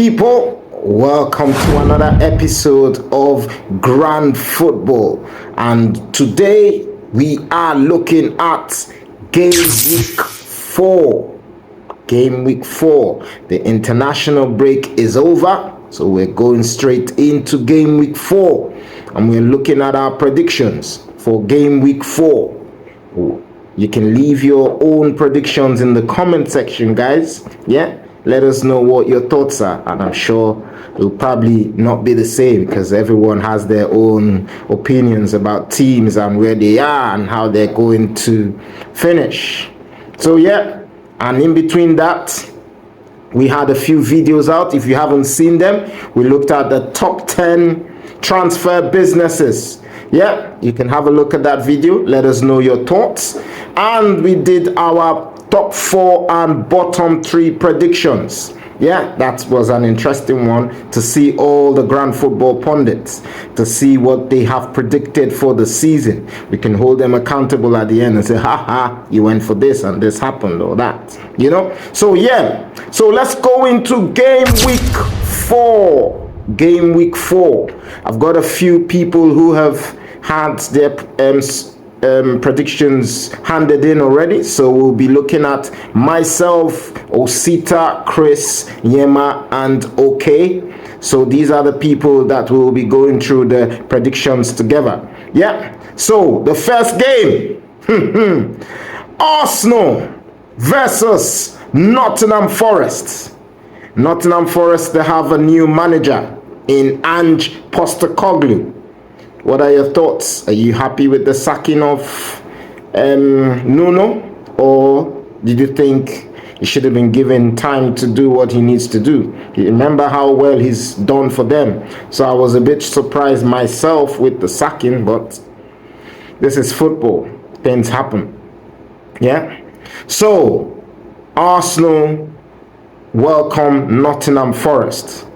people, welcome to another episode of Grand Football, and today we are looking at Game Week 4. Game Week 4. The international break is over, so we're going straight into Game Week 4, and we're looking at our predictions for Game Week 4. You can leave your own predictions in the comment section, guys. Yeah, let us know what your thoughts are, and I'm sure it'll probably not be the same because everyone has their own opinions about teams and where they are and how they're going to finish. So yeah, and in between that, we had a few videos out. If you haven't seen them, we looked at the top 10 transfer businesses. Yeah, you can have a look at that video. Let us know your thoughts. And we did our top 4 and bottom 3 predictions. Yeah, that was an interesting one to see all the Grand Football pundits, to see what they have predicted for the season. We can hold them accountable at the end and say, haha, you went for this and this happened or that, you know? So yeah, so let's go into Game Week 4. Game Week 4. I've got a few people who have had their predictions handed in already, so we'll be looking at myself, Osita, Chris, Yema, and OK. So these are the people that will be going through the predictions together. Yeah, so the first game, Arsenal versus Nottingham Forest. Nottingham Forest, they have a new manager in Ange Postecoglou. What are your thoughts? Are you happy with the sacking of Nuno, or did you think he should have been given time to do what he needs to do? You remember how well he's done for them. So I was a bit surprised myself with the sacking, but this is football. Things happen. Yeah. So Arsenal welcome Nottingham Forest.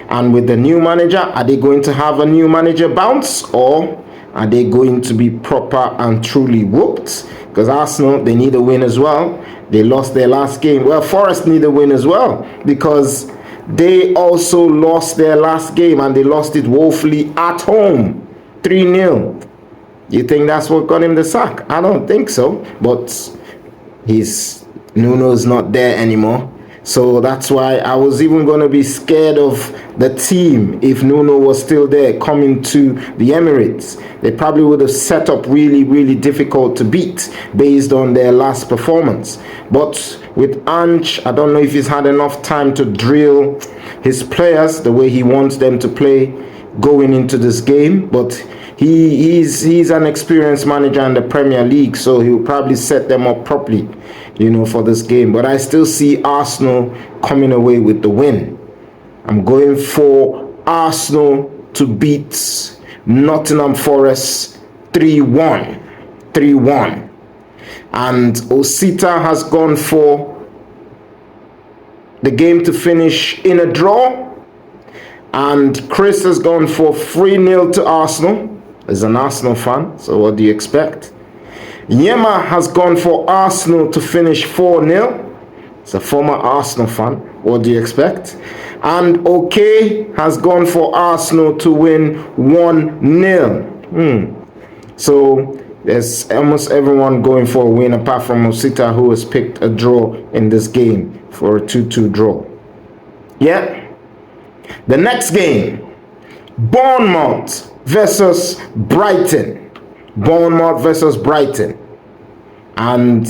And with the new manager, are they going to have a new manager bounce, or are they going to be proper and truly whooped? Because Arsenal, they need a win as well. They lost their last game. Well, Forest need a win as well because they also lost their last game and they lost it woefully at home, 3-0. You think that's what got him the sack? I don't think so. But Nuno's not there anymore. So that's why I was even going to be scared of the team if Nuno was still there coming to the Emirates. They probably would have set up really, really difficult to beat based on their last performance. But with Ange, I don't know if he's had enough time to drill his players the way he wants them to play going into this game. But he's an experienced manager in the Premier League, so he'll probably set them up properly, you know, for this game. But I still see Arsenal coming away with the win. I'm going for Arsenal to beat Nottingham Forest 3-1. 3-1. And Osita has gone for the game to finish in a draw. And Chris has gone for 3-0 to Arsenal. He's an Arsenal fan, so what do you expect? Yema has gone for Arsenal to finish 4-0. It's a former Arsenal fan. What do you expect? And OK has gone for Arsenal to win 1-0. So there's almost everyone going for a win apart from Osita, who has picked a draw in this game for a 2-2 draw. Yeah. The next game, Bournemouth versus Brighton. Bournemouth versus Brighton. And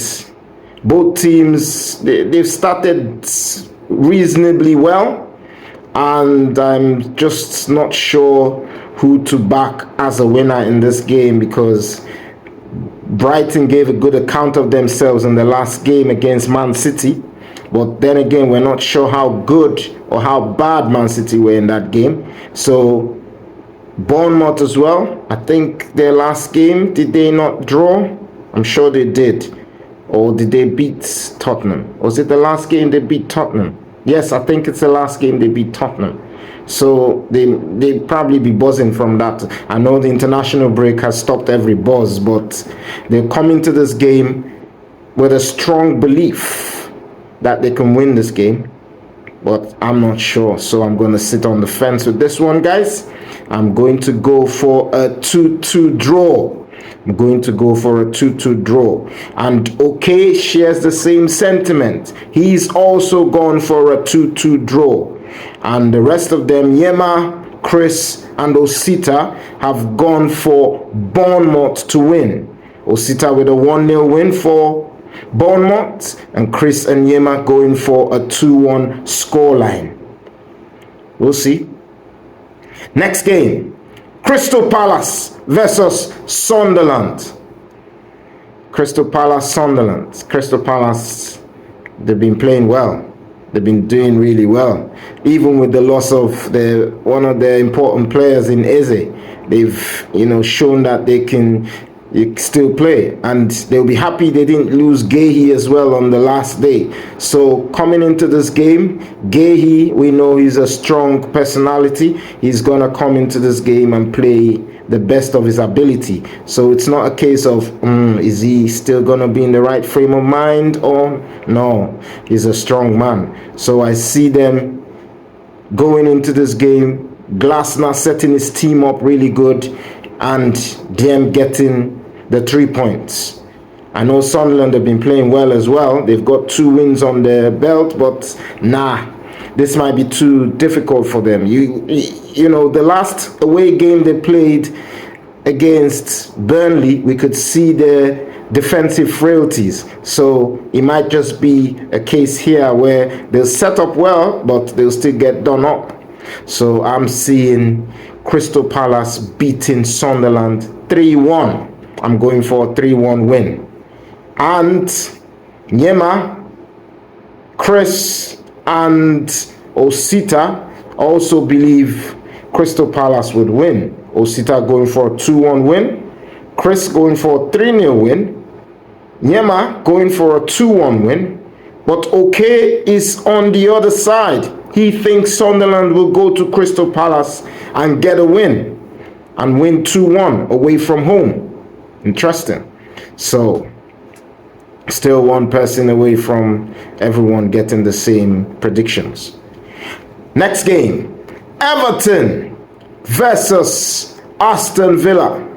both teams, they've started reasonably well. And I'm just not sure who to back as a winner in this game because Brighton gave a good account of themselves in the last game against Man City. But then again, we're not sure how good or how bad Man City were in that game. So Bournemouth as well. I think their last game, did they not draw? I'm sure they did. Or did they beat Tottenham? Was it the last game they beat Tottenham? Yes, I think it's the last game they beat Tottenham. So they probably be buzzing from that. I know the international break has stopped every buzz, but they're coming to this game with a strong belief that they can win this game. but I'm not sure. So I'm going to sit on the fence with this one, guys. I'm going to go for a 2-2 draw. I'm going to go for a 2-2 draw. And OK shares the same sentiment. He's also gone for a 2-2 draw. And the rest of them, Yema, Chris, and Osita, have gone for Bournemouth to win. Osita with a 1-0 win for Bournemouth, and Chris and Yema going for a 2-1 scoreline. We'll see. Next game, Crystal Palace versus Sunderland. Crystal Palace, Sunderland. Crystal Palace, they've been playing well. They've been doing really well. Even with the loss of one of their important players in Eze, they've shown that they can still play, and they'll be happy they didn't lose Gehi as well on the last day. So coming into this game, Gehi, we know he's a strong personality. He's gonna come into this game and play the best of his ability. So it's not a case of is he still gonna be in the right frame of mind, or no, he's a strong man. So I see them going into this game, Glasner setting his team up really good, and them getting the 3 points. I know Sunderland have been playing well as well. They've got 2 wins on their belt, but this might be too difficult for them. You know, the last away game they played against Burnley, we could see their defensive frailties. So it might just be a case here where they'll set up well, but they'll still get done up. So I'm seeing Crystal Palace beating Sunderland 3-1. I'm going for a 3-1 win. And Nyema, Chris, and Osita also believe Crystal Palace would win. Osita going for a 2-1 win. Chris going for a 3-0 win. Nyema going for a 2-1 win. But OK is on the other side. He thinks Sunderland will go to Crystal Palace and get a win. And win 2-1 away from home. Interesting. So, still one person away from everyone getting the same predictions. Next game, Everton versus Aston Villa.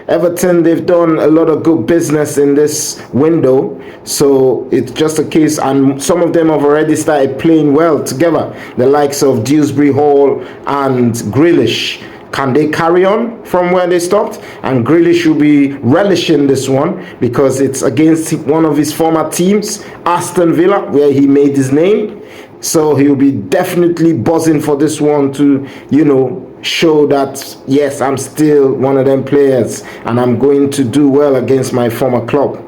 Everton, they've done a lot of good business in this window, so it's just a case, and some of them have already started playing well together, the likes of Dewsbury Hall and Grealish. Can they carry on from where they stopped? And Grealish will be relishing this one because it's against one of his former teams, Aston Villa, where he made his name. So he'll be definitely buzzing for this one to, show that, yes, I'm still one of them players and I'm going to do well against my former club.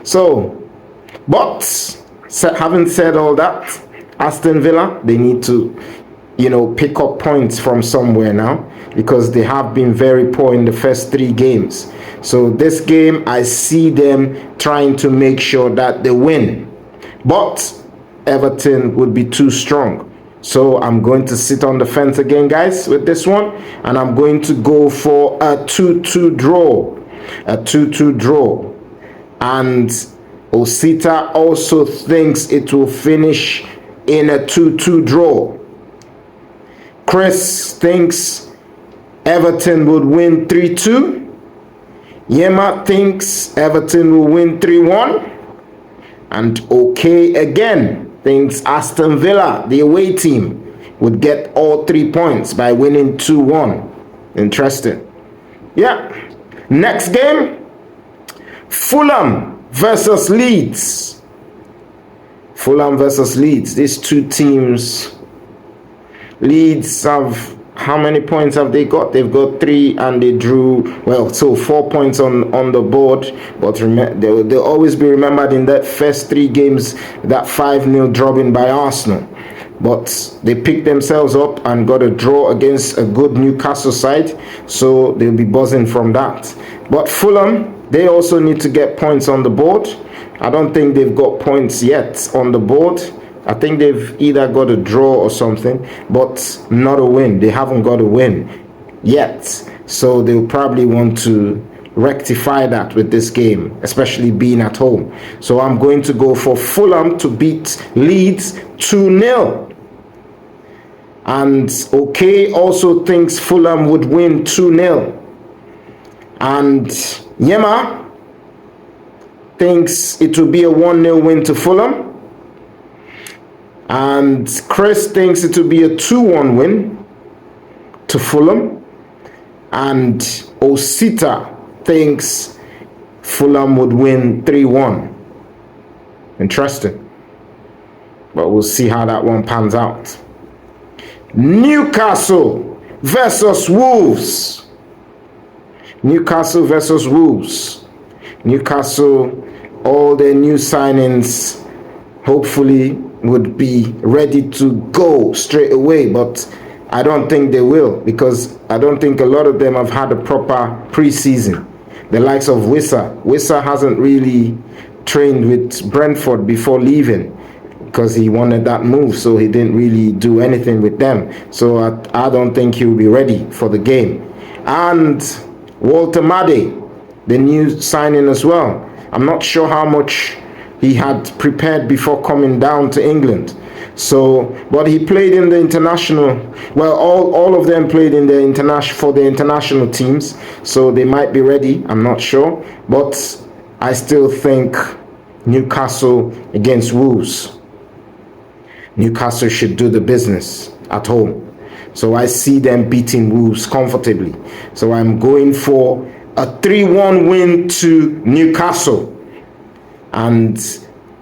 So, but having said all that, Aston Villa, they need to, pick up points from somewhere now, because they have been very poor in the first 3 games. So this game, I see them trying to make sure that they win. But Everton would be too strong. So I'm going to sit on the fence again, guys, with this one. And I'm going to go for a 2-2 draw. A 2-2 draw. And Osita also thinks it will finish in a 2-2 draw. Chris thinks Everton would win 3-2. Yema thinks Everton will win 3-1. And OK again thinks Aston Villa, the away team, would get all 3 points by winning 2-1. Interesting. Yeah. Next game, Fulham versus Leeds. Fulham versus Leeds. These 2 teams, Leeds have, how many points have they got? They've got 3 and they drew, so 4 points on the board. But they'll always be remembered in that first 3 games, that 5-0 drubbing by Arsenal. But they picked themselves up and got a draw against a good Newcastle side. So they'll be buzzing from that. But Fulham, they also need to get points on the board. I don't think they've got points yet on the board. I think they've either got a draw or something, but not a win. They haven't got a win yet. So they'll probably want to rectify that with this game, especially being at home. So I'm going to go for Fulham to beat Leeds 2-0. And OK also thinks Fulham would win 2-0. And Yema thinks it will be a 1-0 win to Fulham. And Chris thinks it will be a 2-1 win to Fulham. And Osita thinks Fulham would win 3-1. Interesting. But we'll see how that one pans out. Newcastle versus Wolves. Newcastle versus Wolves. Newcastle, all their new signings hopefully would be ready to go straight away, but I don't think they will, because I don't think a lot of them have had a proper preseason. The likes of Wissa hasn't really trained with Brentford before leaving, because he wanted that move, so he didn't really do anything with them. So I don't think he'll be ready for the game. And Walter Made, the new signing as well. I'm not sure how much he had prepared before coming down to England. So, but he played in the international. Well, all of them played in the international teams, so they might be ready. I'm not sure, but I still think Newcastle against Wolves. Newcastle should do the business at home. So I see them beating Wolves comfortably. So I'm going for a 3-1 win to Newcastle. And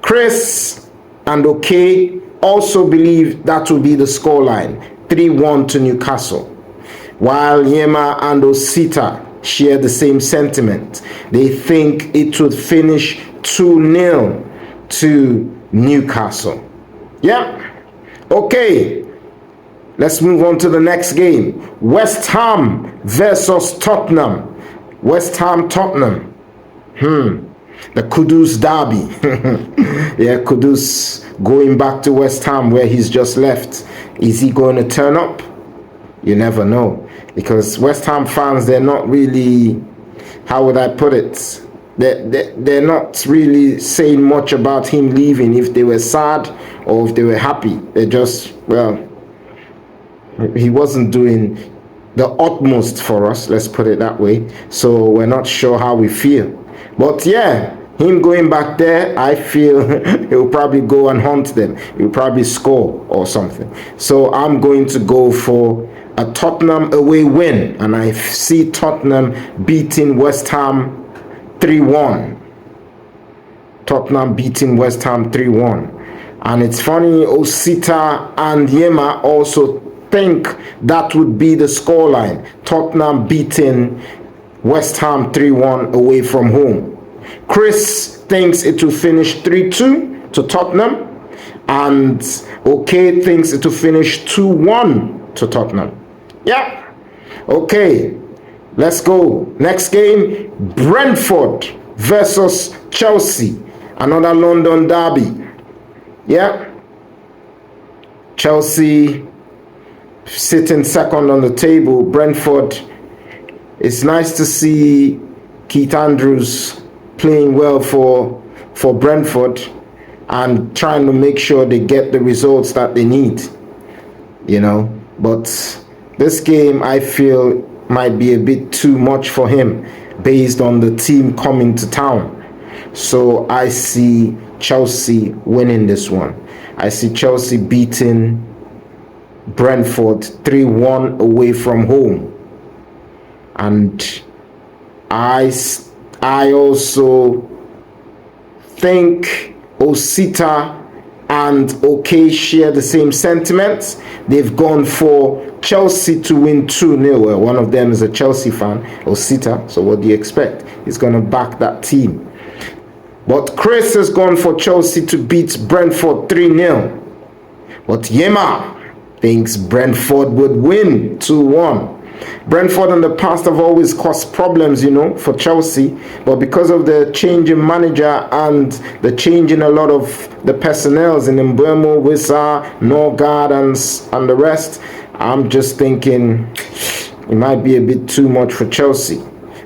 Chris and OK also believe that will be the scoreline, 3-1 to Newcastle. While Yema and Osita share the same sentiment. They think it would finish 2-0 to Newcastle. Yeah. Okay. Let's move on to the next game. West Ham versus Tottenham. West Ham, Tottenham. The Kudus derby. Yeah, Kudus going back to West Ham where he's just left. Is he going to turn up? You never know. Because West Ham fans, they're not really, how would I put it? They're not really saying much about him leaving, if they were sad or if they were happy. They're just, well, he wasn't doing the utmost for us, let's put it that way. So we're not sure how we feel. But yeah, him going back there, I feel he'll probably go and hunt them. He'll probably score or something. So I'm going to go for a Tottenham away win. And I see Tottenham beating West Ham 3-1. Tottenham beating West Ham 3-1. And it's funny, Osita and Yema also think that would be the scoreline. Tottenham beating West Ham 3-1 away from home. Chris thinks it will finish 3-2 to Tottenham, and OK thinks it will finish 2-1 to Tottenham. Yeah. Okay. Let's go. Next game, Brentford versus Chelsea. Another London derby. Yeah. Chelsea sitting second on the table. Brentford, it's nice to see Keith Andrews playing well for Brentford and trying to make sure they get the results that they need, you know. But this game, I feel, might be a bit too much for him based on the team coming to town. So I see Chelsea winning this one. I see Chelsea beating Brentford 3-1 away from home. And I also think Osita and OK share the same sentiments. They've gone for Chelsea to win 2-0. Well, one of them is a Chelsea fan, Osita. So what do you expect? He's going to back that team. But Chris has gone for Chelsea to beat Brentford 3-0. But Yema thinks Brentford would win 2-1. Brentford in the past have always caused problems, you know, for Chelsea. But because of the change in manager and the change in a lot of the personnel in Mbeumo, Wissa, Norgard and the rest, I'm just thinking it might be a bit too much for Chelsea.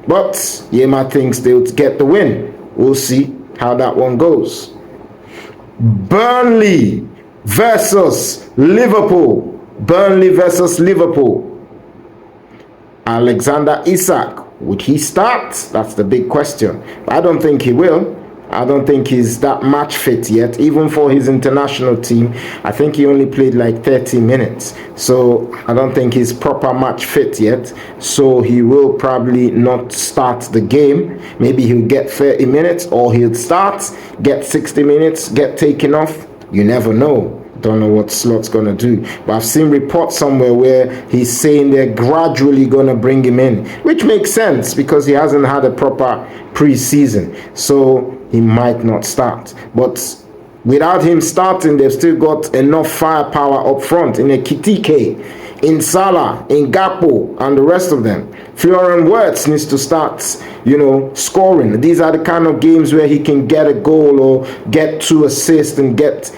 But Yema thinks they'll get the win. We'll see how that one goes. Burnley versus Liverpool. Burnley versus Liverpool. Alexander Isak, would he start? That's the big question. I don't think he will. I don't think he's that match fit yet, even for his international team. I think he only played like 30 minutes. So I don't think he's proper match fit yet. So he will probably not start the game. Maybe he'll get 30 minutes, or he'll start, get 60 minutes, get taken off. You never know. Don't know what Slot's going to do. But I've seen reports somewhere where he's saying they're gradually going to bring him in, which makes sense because he hasn't had a proper preseason. So he might not start. But without him starting, they've still got enough firepower up front in Ekitike, in Salah, in Gakpo, and the rest of them. Florian Wirtz needs to start, scoring. These are the kind of games where he can get a goal or get 2 assists and get...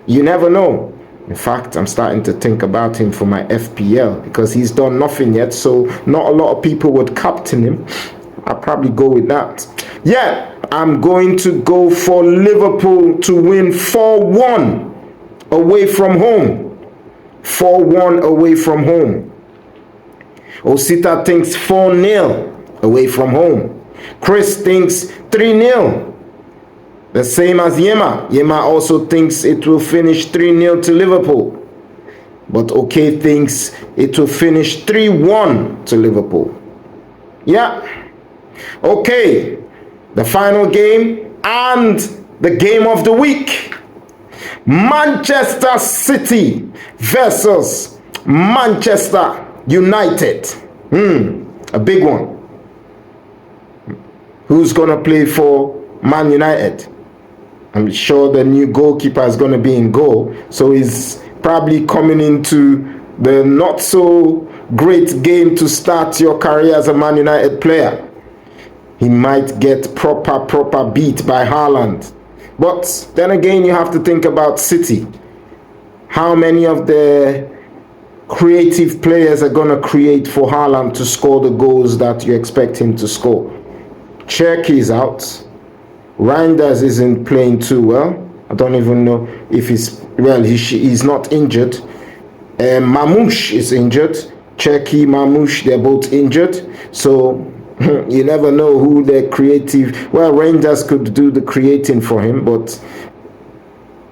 You never know. In fact, I'm starting to think about him for my FPL because he's done nothing yet, so not a lot of people would captain him. I'll probably go with that. Yeah, I'm going to go for Liverpool to win 4-1 away from home. 4-1 away from home. Osita thinks 4-0 away from home. Chris thinks 3-0. The same as Yema. Yema also thinks it will finish 3-0 to Liverpool. But OK thinks it will finish 3-1 to Liverpool. Yeah. Okay. The final game and the game of the week. Manchester City versus Manchester United. A big one. Who's going to play for Man United? I'm sure the new goalkeeper is going to be in goal. So he's probably coming into the not so great game to start your career as a Man United player. He might get proper beat by Haaland. But then again, you have to think about City. How many of the creative players are going to create for Haaland to score the goals that you expect him to score? Cherky's out. Reinders isn't playing too well. I don't even know if he's not injured. Mamouche is injured. Cherky, Mamouche, they're both injured. So you never know who the creative... Well, Rangers could do the creating for him, but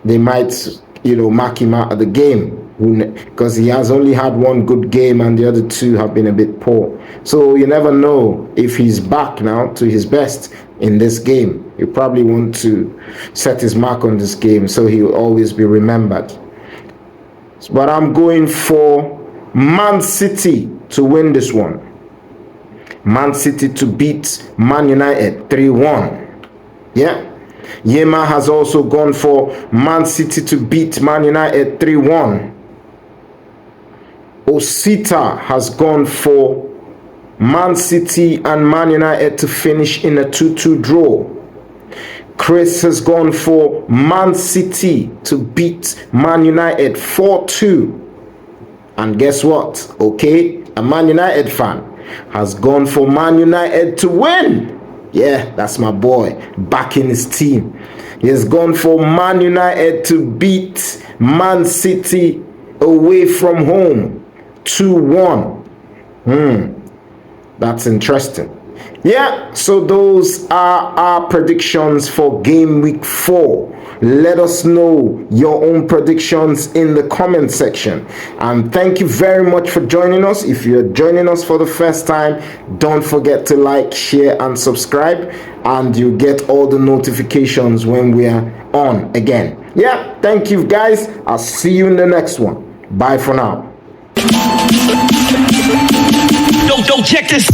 they might, mark him out of the game because he has only had one good game and the other 2 have been a bit poor. So you never know if he's back now to his best in this game. You probably want to set his mark on this game so he will always be remembered. But I'm going for Man City to win this one. Man City to beat Man United 3-1. Yeah. Yema has also gone for Man City to beat Man United 3-1. Osita has gone for Man City and Man United to finish in a 2-2 draw. Chris has gone for Man City to beat Man United 4-2. And guess what? Okay, a Man United fan has gone for Man United to win. Yeah, that's my boy, backing his team. He has gone for Man United to beat Man City away from home 2-1. That's interesting. Yeah, so those are our predictions for game week 4. Let us know your own predictions in the comment section. And thank you very much for joining us. If you're joining us for the first time, don't forget to like, share, and subscribe. And you get all the notifications when we are on again. Yeah, thank you guys. I'll see you in the next one. Bye for now. Don't check this.